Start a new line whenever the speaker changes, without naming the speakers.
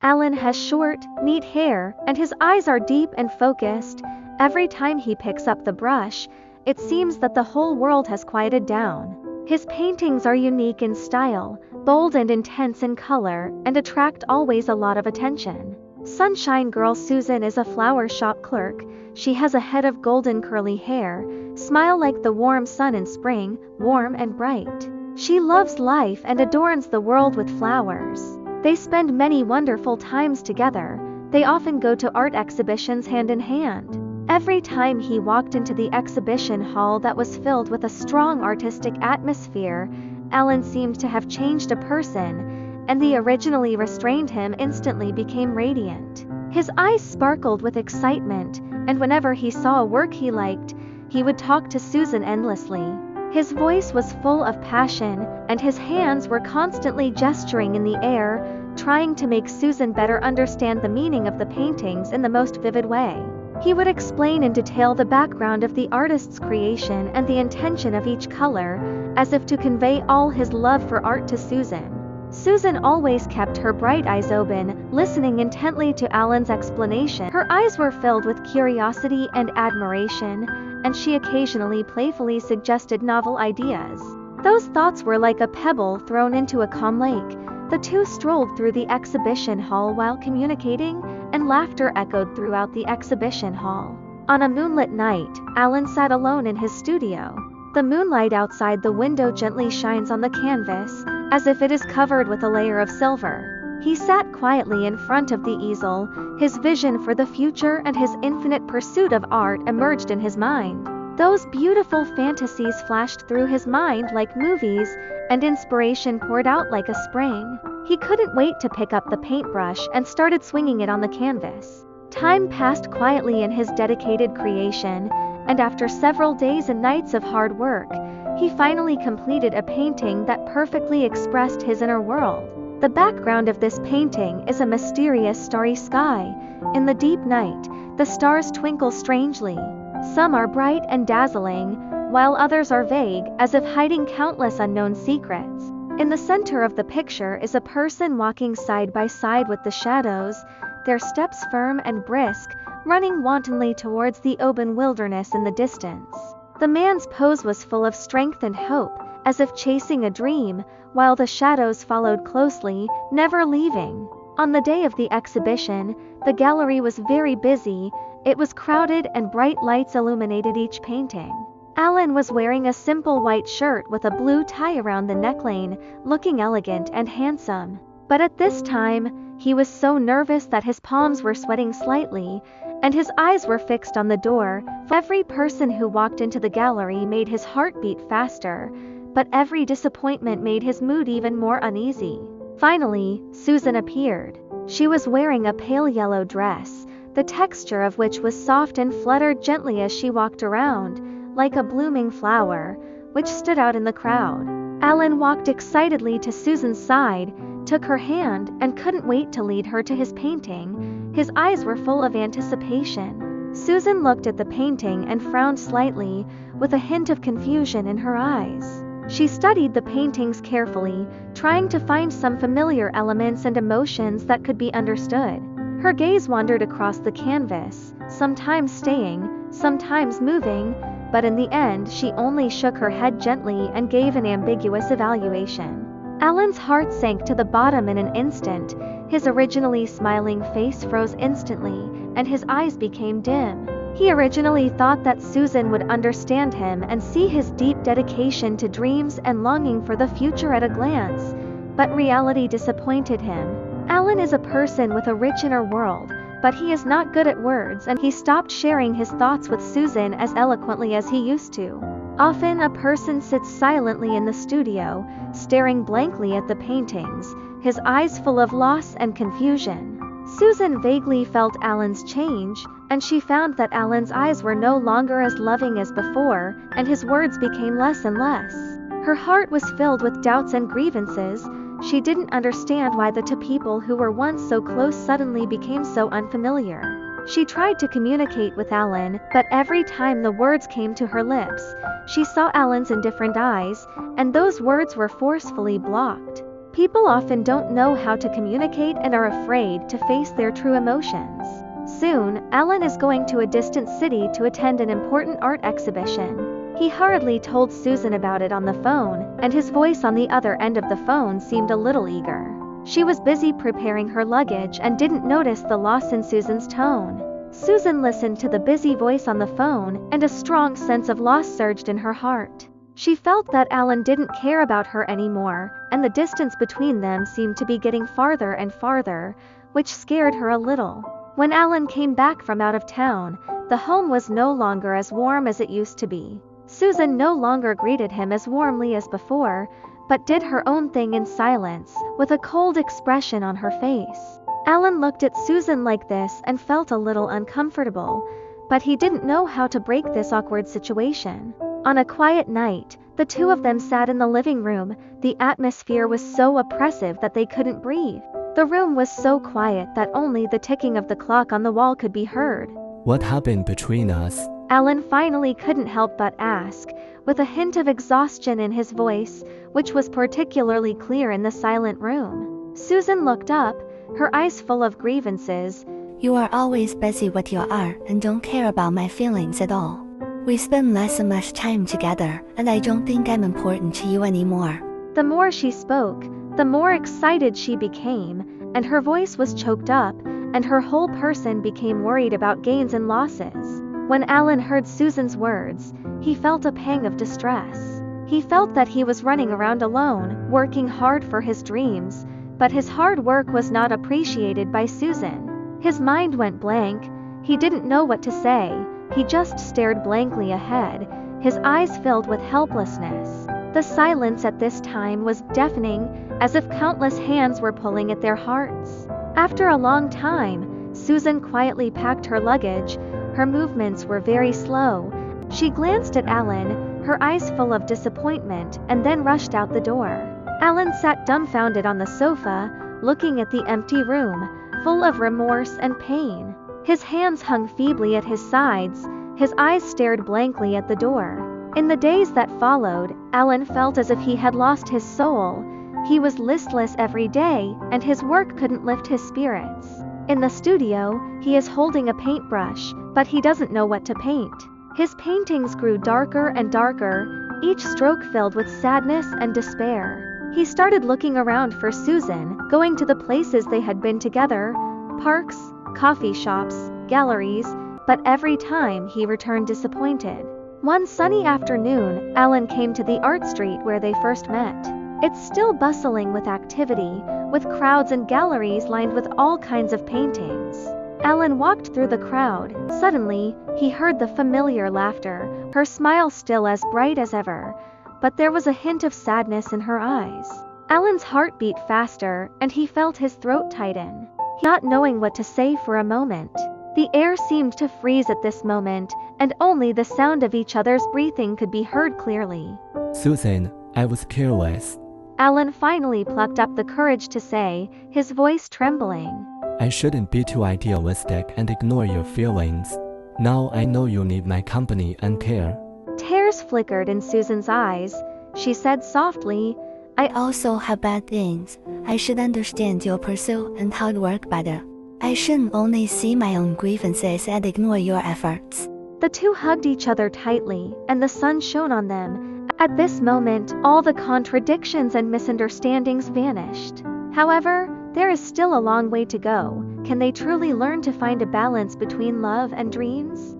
Alan has short, neat hair, and his eyes are deep and focused. Every time he picks up the brush, it seems that the whole world has quieted down. His paintings are unique in style, bold and intense in color, and attract always a lot of attention. Sunshine Girl Susan is a flower shop clerk. She has a head of golden curly hair, smile like the warm sun in spring, warm and bright. She loves life and adorns the world with flowers. They spend many wonderful times together. They often go to art exhibitions hand in hand. Every time he walked into the exhibition hall that was filled with a strong artistic atmosphere, Alan seemed to have changed a person, and the originally restrained him instantly became radiant. His eyes sparkled with excitement, and whenever he saw a work he liked, he would talk to Susan endlessly. His voice was full of passion, and his hands were constantly gesturing in the air, trying to make Susan better understand the meaning of the paintings in the most vivid way. He would explain in detail the background of the artist's creation and the intention of each color, as if to convey all his love for art to Susan. Susan always kept her bright eyes open, listening intently to Alan's explanation. Her eyes were filled with curiosity and admiration, and she occasionally playfully suggested novel ideas. Those thoughts were like a pebble thrown into a calm lake. The two strolled through the exhibition hall while communicating, and laughter echoed throughout the exhibition hall. On a moonlit night, Alan sat alone in his studio. The moonlight outside the window gently shines on the canvas, as if it is covered with a layer of silver. He sat quietly in front of the easel, his vision for the future and his infinite pursuit of art emerged in his mind. Those beautiful fantasies flashed through his mind like movies, and inspiration poured out like a spring. He couldn't wait to pick up the paintbrush and started swinging it on the canvas. Time passed quietly in his dedicated creation, and after several days and nights of hard work, he finally completed a painting that perfectly expressed his inner world. The background of this painting is a mysterious starry sky. In the deep night, the stars twinkle strangely. Some are bright and dazzling, while others are vague, as if hiding countless unknown secrets. In the center of the picture is a person walking side by side with the shadows, their steps firm and brisk, running wantonly towards the open wilderness in the distance. The man's pose was full of strength and hope, as if chasing a dream, while the shadows followed closely, never leaving. On the day of the exhibition, the gallery was very busy. It was crowded and bright lights illuminated each painting. Alan was wearing a simple white shirt with a blue tie around the neckline, looking elegant and handsome. But at this time, he was so nervous that his palms were sweating slightly, and his eyes were fixed on the door. Every person who walked into the gallery made his heart beat faster, but every disappointment made his mood even more uneasy. Finally, Susan appeared. She was wearing a pale yellow dress, the texture of which was soft and fluttered gently as she walked around, like a blooming flower, which stood out in the crowd. Alan walked excitedly to Susan's side, took her hand, and couldn't wait to lead her to his painting. His eyes were full of anticipation. Susan looked at the painting and frowned slightly, with a hint of confusion in her eyes. She studied the paintings carefully, trying to find some familiar elements and emotions that could be understood. Her gaze wandered across the canvas, sometimes staying, sometimes moving, but in the end she only shook her head gently and gave an ambiguous evaluation. Alan's heart sank to the bottom in an instant. His originally smiling face froze instantly, and his eyes became dim. He originally thought that Susan would understand him and see his deep dedication to dreams and longing for the future at a glance, but reality disappointed him. Alan is a person with a rich inner world, but he is not good at words, and he stopped sharing his thoughts with Susan as eloquently as he used to. Often a person sits silently in the studio, staring blankly at the paintings, his eyes full of loss and confusion. Susan vaguely felt Alan's change, and she found that Alan's eyes were no longer as loving as before, and his words became less and less. Her heart was filled with doubts and grievances. She didn't understand why the two people who were once so close suddenly became so unfamiliar. She tried to communicate with Alan, but every time the words came to her lips, she saw Alan's indifferent eyes, and those words were forcefully blocked. People often don't know how to communicate and are afraid to face their true emotions. Soon, Alan is going to a distant city to attend an important art exhibition. He hurriedly told Susan about it on the phone, and his voice on the other end of the phone seemed a little eager. She was busy preparing her luggage and didn't notice the loss in Susan's tone. Susan listened to the busy voice on the phone, and a strong sense of loss surged in her heart. She felt that Alan didn't care about her anymore, and the distance between them seemed to be getting farther and farther, which scared her a little. When Alan came back from out of town, the home was no longer as warm as it used to be. Susan no longer greeted him as warmly as before, but did her own thing in silence, with a cold expression on her face. Alan looked at Susan like this and felt a little uncomfortable, but he didn't know how to break this awkward situation. On a quiet night, the two of them sat in the living room. The atmosphere was so oppressive that they couldn't breathe. The room was so quiet that only the ticking of the clock on the wall could be heard.
What happened between us?
Alan finally couldn't help but ask, with a hint of exhaustion in his voice, which was particularly clear in the silent room. Susan looked up, her eyes full of grievances.
You are always busy with your art and don't care about my feelings at all. We spend less and less time together, and I don't think I'm important to you anymore.
The more she spoke, the more excited she became, and her voice was choked up, and her whole person became worried about gains and losses. When Alan heard Susan's words, he felt a pang of distress. He felt that he was running around alone, working hard for his dreams, but his hard work was not appreciated by Susan. His mind went blank. He didn't know what to say. He just stared blankly ahead, his eyes filled with helplessness. The silence at this time was deafening, as if countless hands were pulling at their hearts. After a long time, Susan quietly packed her luggage. Her movements were very slow. She glanced at Alan, her eyes full of disappointment, and then rushed out the door. Alan sat dumbfounded on the sofa, looking at the empty room, full of remorse and pain. His hands hung feebly at his sides, his eyes stared blankly at the door. In the days that followed, Alan felt as if he had lost his soul. He was listless every day, and his work couldn't lift his spirits. In the studio, he is holding a paintbrush, but he doesn't know what to paint. His paintings grew darker and darker, each stroke filled with sadness and despair. He started looking around for Susan, going to the places they had been together, parks, coffee shops, galleries, but every time he returned disappointed. One sunny afternoon, Alan came to the art street where they first met. It's still bustling with activity, with crowds and galleries lined with all kinds of paintings. Alan walked through the crowd. Suddenly, he heard the familiar laughter, her smile still as bright as ever, but there was a hint of sadness in her eyes. Alan's heart beat faster, and he felt his throat tighten. Not knowing what to say for a moment. The air seemed to freeze at this moment, and only the sound of each other's breathing could be heard clearly.
Susan, I was careless.
Alan finally plucked up the courage to say, his voice trembling.
I shouldn't be too idealistic and ignore your feelings. Now I know you need my company and care.
Tears flickered in Susan's eyes. She said softly,
I also have bad things. I should understand your pursuit and hard work better. I shouldn't only see my own grievances and ignore your efforts.
The two hugged each other tightly, and the sun shone on them. At this moment, all the contradictions and misunderstandings vanished. However, there is still a long way to go. Can they truly learn to find a balance between love and dreams?